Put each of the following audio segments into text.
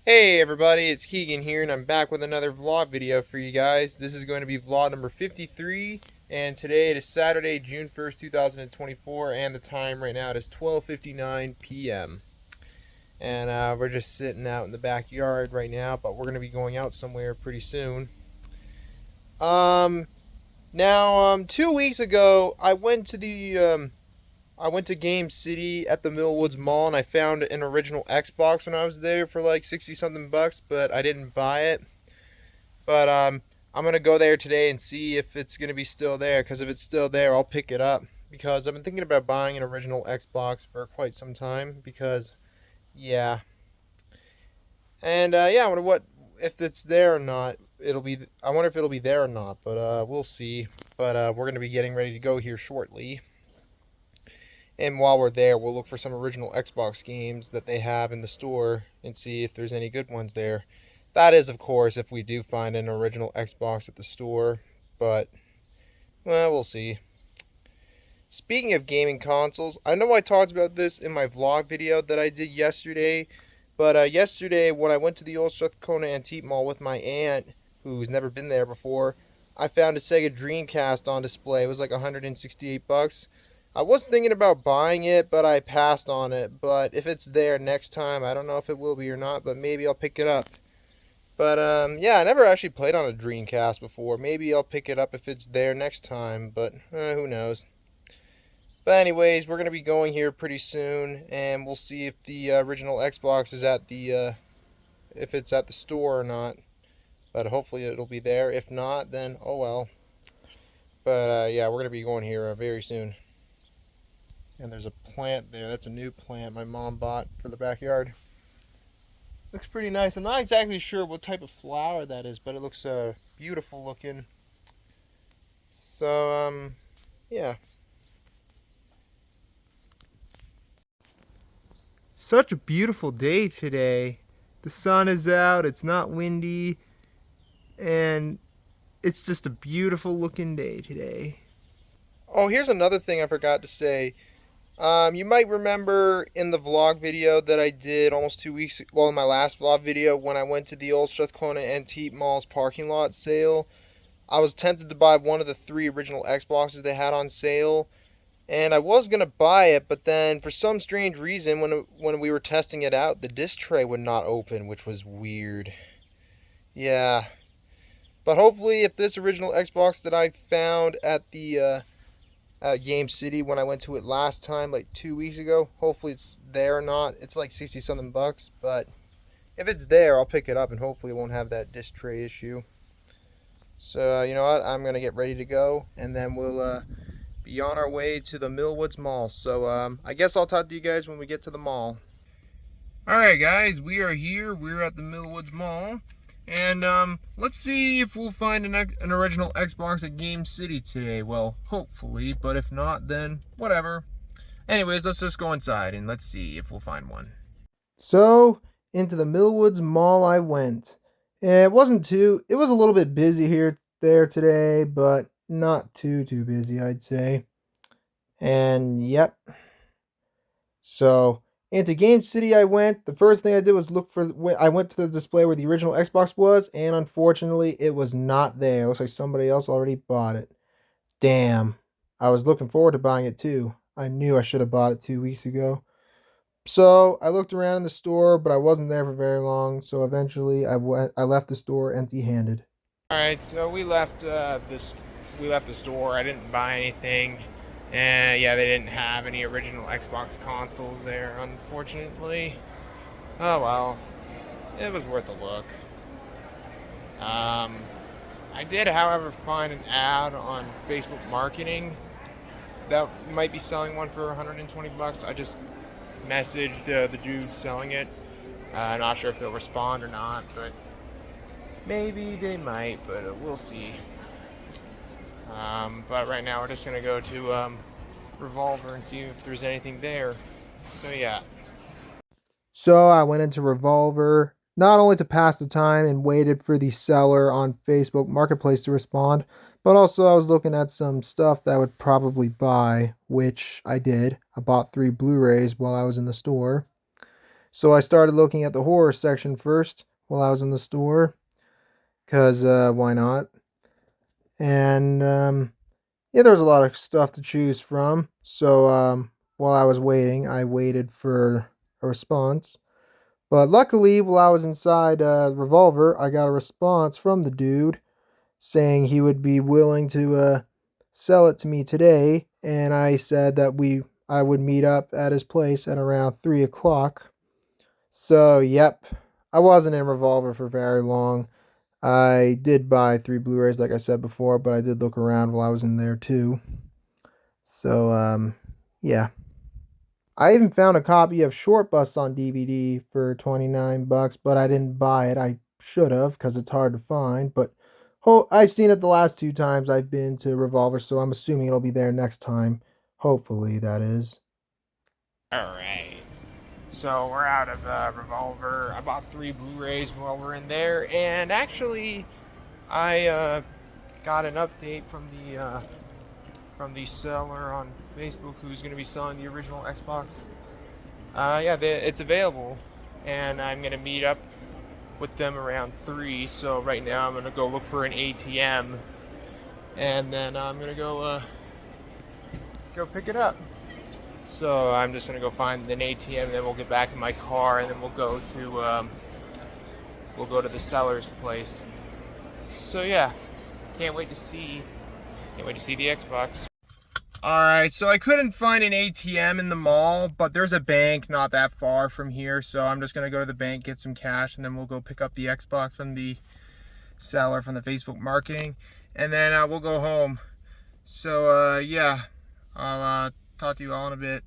Hey everybody, it's Keegan here, and I'm back with another vlog video for you guys. This is going to be vlog number 53, and today it is Saturday, June 1st, 2024, and the time right now it is 12:59 p.m. And we're just sitting out in the backyard right now, but we're going to be going out somewhere pretty soon. Um, 2 weeks ago, I went to Game City at the Millwoods Mall and I found an original Xbox when I was there for like 60 something bucks, but I didn't buy it. But I'm gonna go there today and see if it's gonna be still there. Because if it's still there, I'll pick it up. Because I've been thinking about buying an original Xbox for quite some time. Because yeah, and yeah, I wonder what if it's there or not. It'll be. I wonder if it'll be there or not. But we'll see. But we're gonna be getting ready to go here shortly. And while we're there, we'll look for some original Xbox games that they have in the store and see if there's any good ones there. That is, of course, if we do find an original Xbox at the store. But, well, we'll see. Speaking of gaming consoles, I know I talked about this in my vlog video that I did yesterday. But yesterday, when I went to the Old Strathcona Antique Mall with my aunt, who's never been there before, I found a Sega Dreamcast on display. It was like 168 bucks. I was thinking about buying it, but I passed on it. But if it's there next time, I don't know if it will be or not, but maybe I'll pick it up. But yeah, I never actually played on a Dreamcast before. Maybe I'll pick it up if it's there next time, but who knows. But anyways, we're gonna be going here pretty soon, and we'll see if the original Xbox is at the if it's at the store or not. But hopefully it'll be there. If not, then oh well. But yeah, we're gonna be going here very soon. And there's a plant there. That's a new plant my mom bought for the backyard. Looks pretty nice. I'm not exactly sure what type of flower that is, but it looks beautiful looking. So, yeah. Such a beautiful day today. The sun is out, it's not windy, and it's just a beautiful looking day today. Oh, here's another thing I forgot to say. You might remember in the vlog video that I did almost 2 weeks, well, in my last vlog video when I went to the Old Strathcona Antique Mall's parking lot sale, I was tempted to buy one of the three original Xboxes they had on sale, and I was gonna buy it, but then for some strange reason, when we were testing it out, the disc tray would not open, which was weird. Yeah, but hopefully, if this original Xbox that I found at the Game City when I went to it last time, like 2 weeks ago. Hopefully it's there or not. It's like 60 something bucks, but if it's there, I'll pick it up and hopefully it won't have that disc tray issue. So, you know what? I'm going to get ready to go and then we'll be on our way to the Millwoods Mall. So, I guess I'll talk to you guys when we get to the mall. Alright, guys, we are here. We're at the Millwoods Mall. And let's see if we'll find an original Xbox at Game City today. Well, hopefully, but if not, then whatever. Anyways, let's just go inside and let's see if we'll find one. So, into the Millwoods Mall I went. It was a little bit busy there today, but not too busy, I'd say. And yep. So, into Game City I went. The first thing I did was I went to the display where the original Xbox was, and unfortunately it was not there. It looks like somebody else already bought it. Damn. I was looking forward to buying it too. I knew I should have bought it 2 weeks ago. So I looked around in the store, but I wasn't there for very long. So eventually I left the store empty-handed. All right, so we left the store. I didn't buy anything. And yeah, they didn't have any original Xbox consoles there, unfortunately. Oh well, it was worth a look. I did, however, find an ad on Facebook Marketing that might be selling one for 120 bucks. I just messaged the dude selling it. I'm not sure if they'll respond or not, but maybe they might, but we'll see. But right now we're just gonna go to Revolver and see if there's anything there. So yeah. So I went into Revolver not only to pass the time and waited for the seller on Facebook Marketplace to respond, but also I was looking at some stuff that I would probably buy, which I did. I bought 3 Blu-rays while I was in the store. So I started looking at the horror section first while I was in the store, because why not? And yeah, there was a lot of stuff to choose from. So while I was waiting, I waited for a response. But luckily, while I was inside Revolver, I got a response from the dude saying he would be willing to sell it to me today, and I said that I would meet up at his place at around 3 o'clock. So yep, I wasn't in Revolver for very long. I did buy 3 Blu-rays, like I said before, but I did look around while I was in there too. So yeah. I even found a copy of Short Bus on DVD for 29 bucks, but I didn't buy it. I should have, because it's hard to find. But I've seen it the last 2 times I've been to Revolver, so I'm assuming it'll be there next time. Hopefully, that is. Alright. So we're out of Revolver. I bought 3 Blu-rays while we're in there. And actually, I got an update from the seller on Facebook who's going to be selling the original Xbox. Yeah, it's available, and I'm going to meet up with them around 3. So right now I'm going to go look for an ATM, and then I'm going to go pick it up. So I'm just going to go find an ATM, and then we'll get back in my car, and then we'll go to the seller's place. So yeah, can't wait to see the Xbox. Alright, so I couldn't find an ATM in the mall, but there's a bank not that far from here, so I'm just going to go to the bank, get some cash, and then we'll go pick up the Xbox from the seller from the Facebook marketing, and then we'll go home. So, yeah, I'll talk to you all in a bit.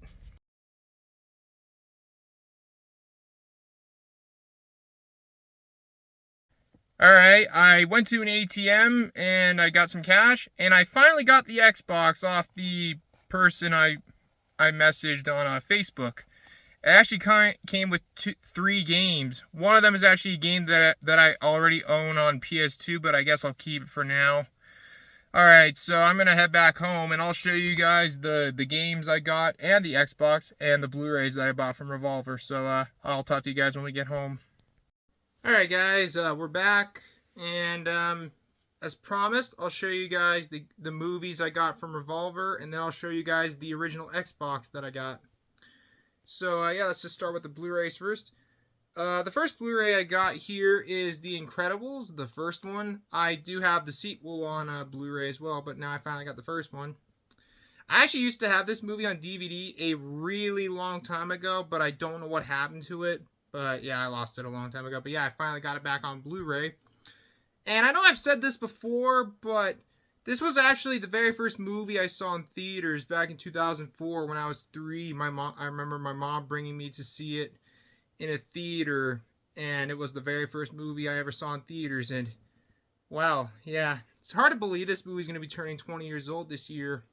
Alright, I went to an ATM, and I got some cash, and I finally got the Xbox off the person I messaged on Facebook. It actually came with 3 games. One of them is actually a game that I already own on PS2, but I guess I'll keep it for now. Alright, so I'm going to head back home, and I'll show you guys the games I got, and the Xbox, and the Blu-rays that I bought from Revolver. So I'll talk to you guys when we get home. Alright guys, we're back, and as promised, I'll show you guys the movies I got from Revolver, and then I'll show you guys the original Xbox that I got. So yeah, let's just start with the Blu-rays first. The first Blu-ray I got here is The Incredibles, the first one. I do have the sequel on Blu-ray as well, but now I finally got the first one. I actually used to have this movie on DVD a really long time ago, but I don't know what happened to it. But yeah, I lost it a long time ago. But yeah, I finally got it back on Blu-ray. And I know I've said this before, but this was actually the very first movie I saw in theaters back in 2004 when I was 3. I remember my mom bringing me to see it in a theater, and it was the very first movie I ever saw in theaters. And wow, yeah, it's hard to believe this movie's going to be turning 20 years old this year.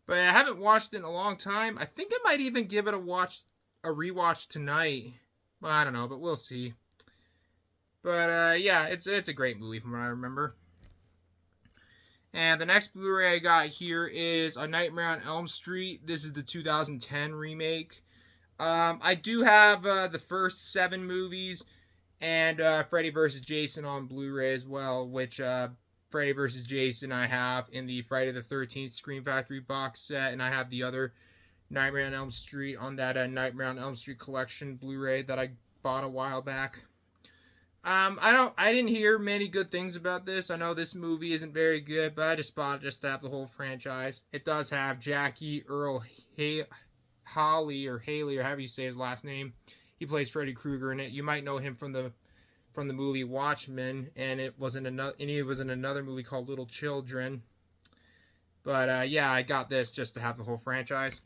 But I haven't watched it in a long time. I think I might even give it a rewatch tonight. Well, I don't know, but we'll see. But yeah, it's a great movie from what I remember. And the next Blu-ray I got here is A Nightmare on Elm Street. This is the 2010 remake. I do have the first 7 movies and Freddy vs. Jason on Blu-ray as well, which Freddy vs. Jason I have in the Friday the 13th Scream Factory box set, and I have the other Nightmare on Elm Street on that Nightmare on Elm Street collection Blu-ray that I bought a while back. I didn't hear many good things about this. I know this movie isn't very good, but I just bought it just to have the whole franchise. It does have Jackie Earl Haley, or however you say his last name. He plays Freddy Krueger in it. You might know him from the movie Watchmen, and he was in another movie called Little Children. But yeah, I got this just to have the whole franchise.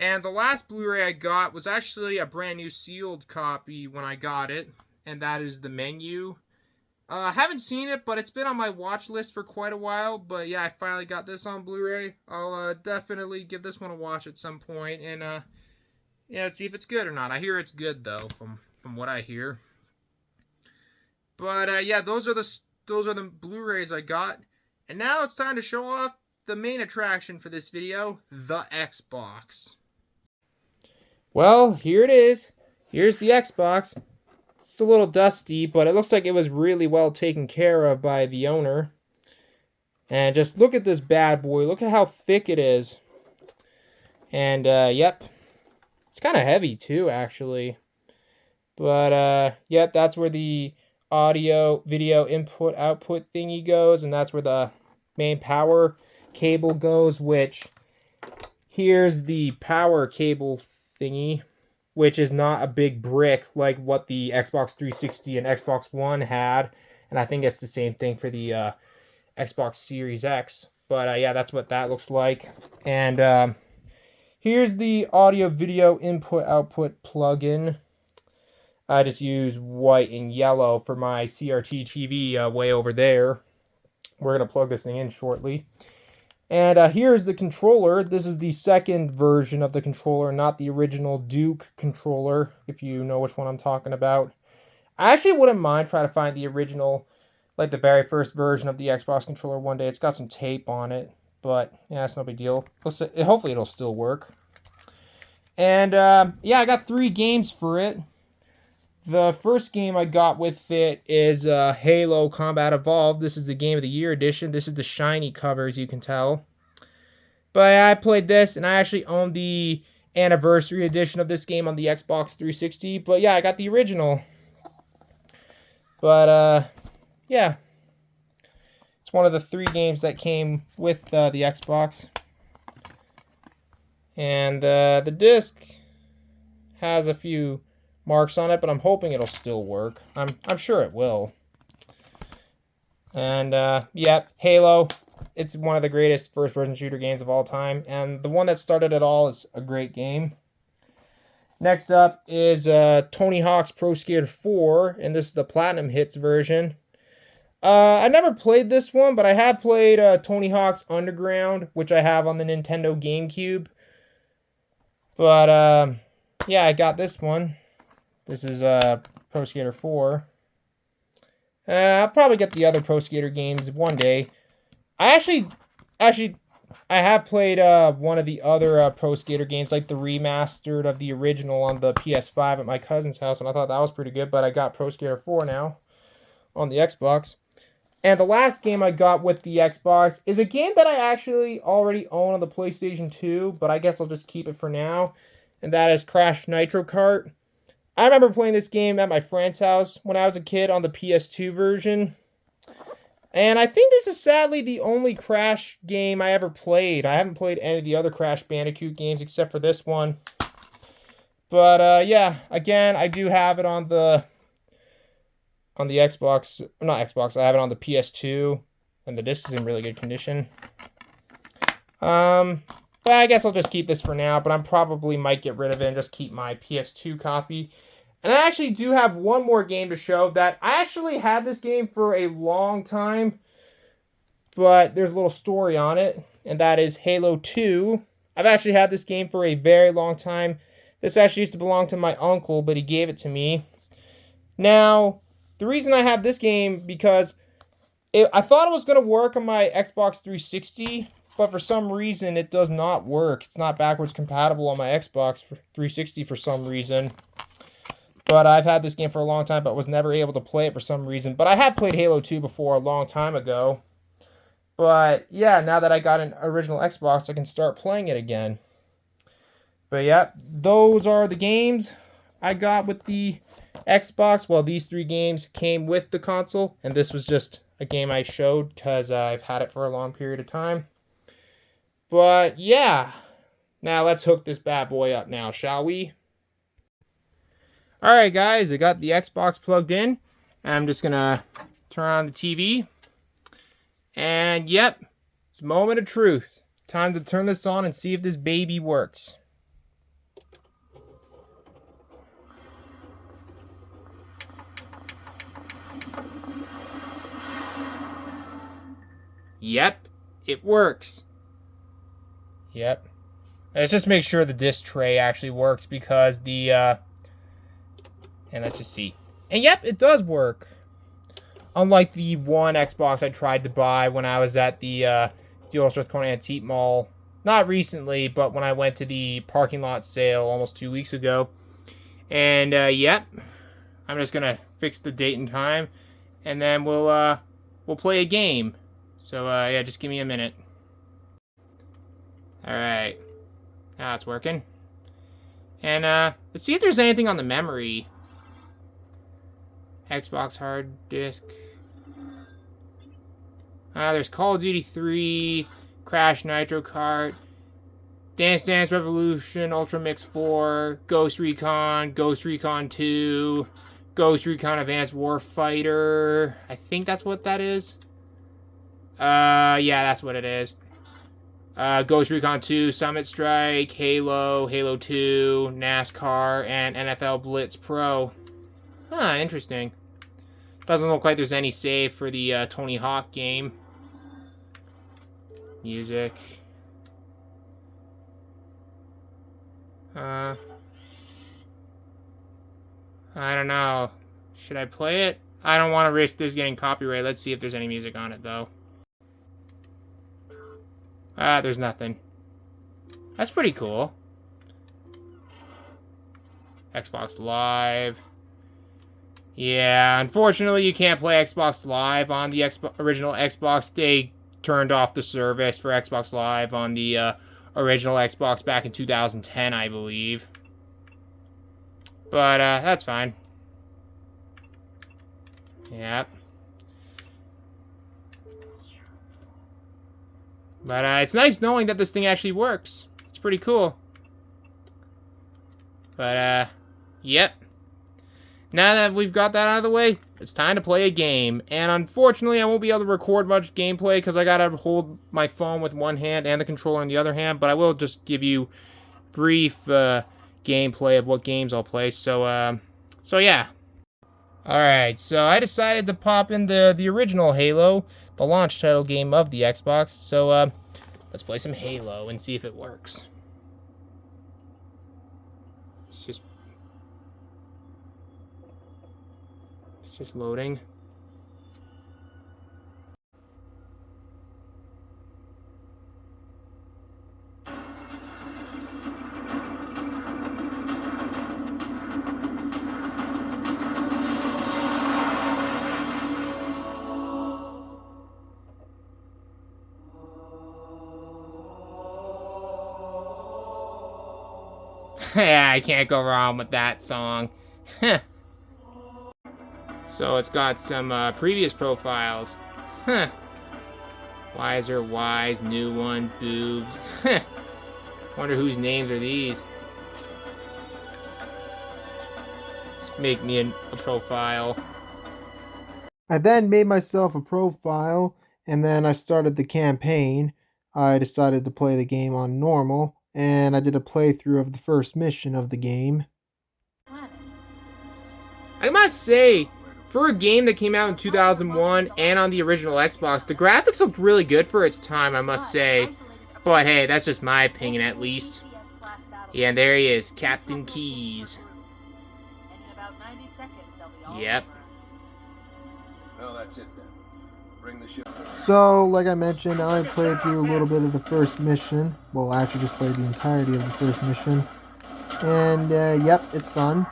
And the last Blu-ray I got was actually a brand new sealed copy when I got it, and that is The Menu. I haven't seen it, but it's been on my watch list for quite a while. But yeah, I finally got this on Blu-ray. I'll definitely give this one a watch at some point, and yeah, let's see if it's good or not. I hear it's good though, from what I hear. But yeah, those are the Blu-rays I got, and now it's time to show off the main attraction for this video, the Xbox. Well, here it is. here's the Xbox. It's a little dusty, but it looks like it was really well taken care of by the owner. And just look at this bad boy. Look at how thick it is. And, yep. It's kind of heavy, too, actually. But, yep, that's where the audio, video, input, output thingy goes. And that's where the main power cable goes, which... Here's the power cable thingy, which is not a big brick like what the Xbox 360 and Xbox One had. And I think it's the same thing for the Xbox Series X. But yeah, that's what that looks like. And here's the audio video input output plugin. I just use white and yellow for my CRT TV way over there. We're going to plug this thing in shortly. And here's the controller. This is the second version of the controller, not the original Duke controller, if you know which one I'm talking about. I actually wouldn't mind trying to find the original, like the very first version of the Xbox controller one day. It's got some tape on it, but yeah, it's no big deal. Hopefully it'll still work. And yeah, I got 3 games for it. The first game I got with it is Halo Combat Evolved. This is the Game of the Year edition. This is the shiny cover, as you can tell. But I played this, and I actually own the anniversary edition of this game on the Xbox 360. But yeah, I got the original. But yeah. It's one of the 3 games that came with the Xbox. And the disc has a few marks on it, but I'm hoping it'll still work. I'm sure it will. And yeah, Halo, it's one of the greatest first-person shooter games of all time, and the one that started it all is a great game. Next up is Tony Hawk's Pro Skater 4, and this is the Platinum Hits version. I never played this one, but I have played Tony Hawk's Underground, which I have on the Nintendo GameCube. But yeah, I got this one. This is Pro Skater 4. I'll probably get the other Pro Skater games one day. I have played one of the other Pro Skater games, like the remastered of the original on the PS5 at my cousin's house, and I thought that was pretty good, but I got Pro Skater 4 now on the Xbox. And the last game I got with the Xbox is a game that I actually already own on the PlayStation 2, but I guess I'll just keep it for now, and that is Crash Nitro Kart. I remember playing this game at my friend's house when I was a kid on the PS2 version. And I think this is sadly the only Crash game I ever played. I haven't played any of the other Crash Bandicoot games except for this one. But yeah, again, I do have it on the Xbox. Not Xbox, I have it on the PS2. And the disc is in really good condition. But I guess I'll just keep this for now, but I probably might get rid of it and just keep my PS2 copy. And I actually do have one more game to show that I actually had this game for a long time, but there's a little story on it, and that is Halo 2. I've actually had this game for a very long time. This actually used to belong to my uncle, but he gave it to me. Now, the reason I have this game, because I thought it was going to work on my Xbox 360, but for some reason, it does not work. It's not backwards compatible on my Xbox 360 for some reason. But I've had this game for a long time, but was never able to play it for some reason. But I had played Halo 2 before a long time ago. But yeah, now that I got an original Xbox, I can start playing it again. But yeah, those are the games I got with the Xbox. Well, these 3 games came with the console, and this was just a game I showed because I've had it for a long period of time. But yeah, now let's hook this bad boy up now, shall we? Alright guys, I got the Xbox plugged in. I'm just going to turn on the TV. And yep, it's a moment of truth. Time to turn this on and see if this baby works. Yep, it works. Yep. Let's just make sure the disc tray actually works because the, and let's just see. And yep, it does work. Unlike the one Xbox I tried to buy when I was at the Ulster County Antique Mall. Not recently, but when I went to the parking lot sale almost 2 weeks ago. And yep, I'm just gonna fix the date and time, and then we'll play a game. So yeah, just give me a minute. All right, now it's working. And let's see if there's anything on the memory. Xbox hard disk. There's Call of Duty 3, Crash Nitro Kart, Dance Dance Revolution, Ultra Mix 4, Ghost Recon 2, Ghost Recon Advanced Warfighter. I think that's what that is. Yeah, that's what it is. Ghost Recon 2, Summit Strike, Halo 2, NASCAR, and NFL Blitz Pro. Huh, interesting. Doesn't look like there's any save for the Tony Hawk game. Music. I don't know. Should I play it? I don't want to risk this getting copyright. Let's see if there's any music on it, though. There's nothing. That's pretty cool. Xbox Live. Yeah, unfortunately, you can't play Xbox Live on the original Xbox. They turned off the service for Xbox Live on the original Xbox back in 2010, I believe. But that's fine. Yep. But it's nice knowing that this thing actually works. It's pretty cool. But yep. Now that we've got that out of the way, it's time to play a game. And unfortunately, I won't be able to record much gameplay because I gotta hold my phone with one hand and the controller in the other hand. But I will just give you brief gameplay of what games I'll play. So yeah. Alright, so I decided to pop in the original Halo, the launch title game of the Xbox. So let's play some Halo and see if it works. It's just loading. Yeah, I can't go wrong with that song. So it's got some previous profiles. Huh. Wiser, wise, new one, boobs. Wonder whose names are these. Let's make me a profile. I then made myself a profile, and then I started the campaign. I decided to play the game on normal, and I did a playthrough of the first mission of the game. I must say, for a game that came out in 2001 and on the original Xbox, the graphics looked really good for its time, I must say. But hey, that's just my opinion at least. Yeah, and there he is, Captain Keyes. Yep. Well, that's it then. Bring the ship. So, like I mentioned, I played through a little bit of the first mission. Well, I actually just played the entirety of the first mission. And, yep, it's fun.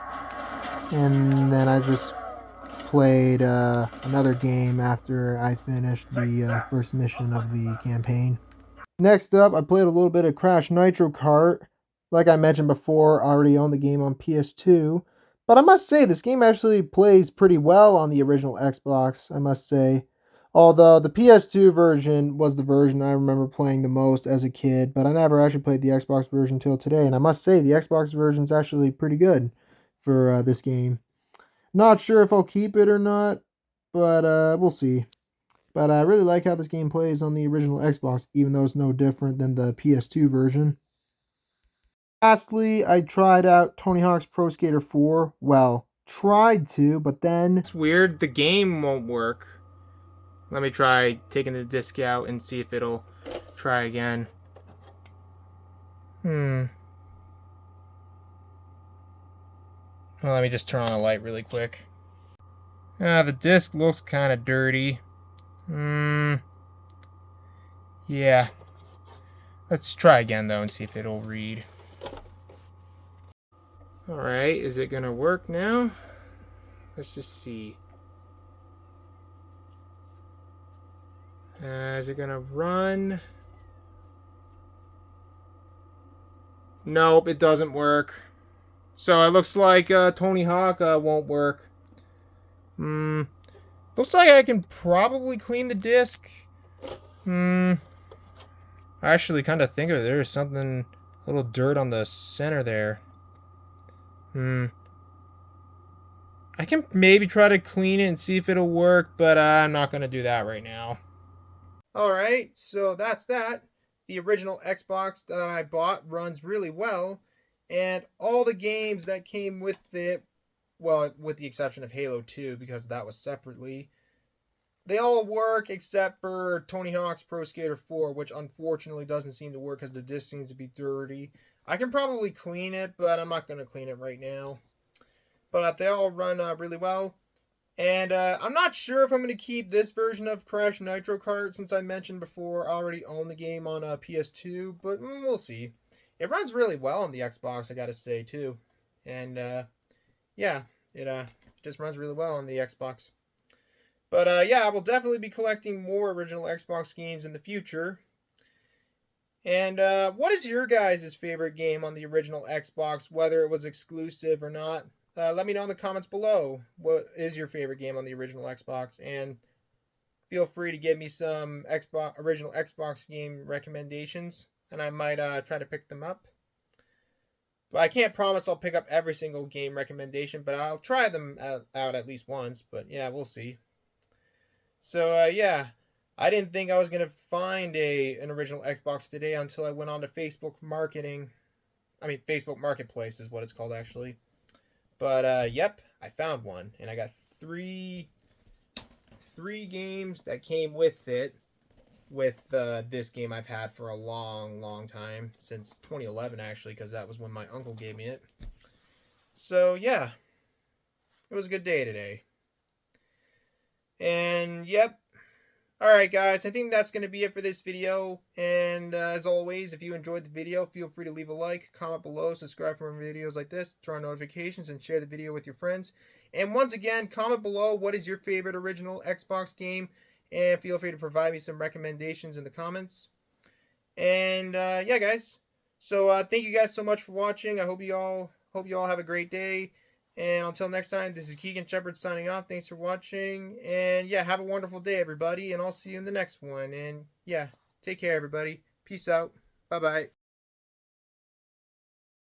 And then I just played another game after I finished the first mission of the campaign. Next up, I played a little bit of Crash Nitro Kart. Like I mentioned before, I already own the game on PS2. But I must say, this game actually plays pretty well on the original Xbox, I must say. Although the PS2 version was the version I remember playing the most as a kid, but I never actually played the Xbox version until today. And I must say, the Xbox version is actually pretty good for this game. Not sure if I'll keep it or not, but we'll see. But I really like how this game plays on the original Xbox, even though it's no different than the PS2 version. Lastly, I tried out Tony Hawk's Pro Skater 4. Well, tried to, but then... It's weird, the game won't work. Let me try taking the disc out and see if it'll try again. Well, let me just turn on a light really quick. The disc looks kind of dirty. Yeah. Let's try again, though, and see if it'll read. Alright, is it gonna work now? Let's just see. Is it gonna run? Nope, it doesn't work. So it looks like Tony Hawk won't work. Looks like I can probably clean the disc. I actually kind of think of it. There's something, a little dirt on the center there. I can maybe try to clean it and see if it'll work, but I'm not going to do that right now. Alright, so that's that. The original Xbox that I bought runs really well, and all the games that came with it, well, with the exception of Halo 2, because that was separately, they all work except for Tony Hawk's Pro Skater 4, which unfortunately doesn't seem to work because the disc seems to be dirty. I can probably clean it, but I'm not going to clean it right now. But they all run really well. And I'm not sure if I'm going to keep this version of Crash Nitro Kart, since I mentioned before I already own the game on PS2, but we'll see. It runs really well on the Xbox, I gotta say, too. And yeah, it just runs really well on the Xbox. But yeah, I will definitely be collecting more original Xbox games in the future. And what is your guys' favorite game on the original Xbox, whether it was exclusive or not? Let me know in the comments below. What is your favorite game on the original Xbox? And feel free to give me some original Xbox game recommendations, and I might try to pick them up. But I can't promise I'll pick up every single game recommendation, but I'll try them out at least once. But yeah, we'll see. So yeah, I didn't think I was gonna find an original Xbox today until I went on to Facebook Marketplace is what it's called actually. But yep, I found one, and I got three games that came with it. With this game I've had for a long time, since 2011 actually, because that was when my uncle gave me it. So yeah, it was a good day today. And yep. Alright guys, I think that's going to be it for this video. And as always, if you enjoyed the video, feel free to leave a like, comment below, subscribe for more videos like this, turn on notifications, and share the video with your friends. And once again, comment below what is your favorite original Xbox game, and feel free to provide me some recommendations in the comments. And yeah guys, so thank you guys so much for watching. I hope you all have a great day. And until next time, this is Keegan Shepard signing off. Thanks for watching. And yeah, have a wonderful day, everybody. And I'll see you in the next one. And yeah, take care, everybody. Peace out. Bye-bye.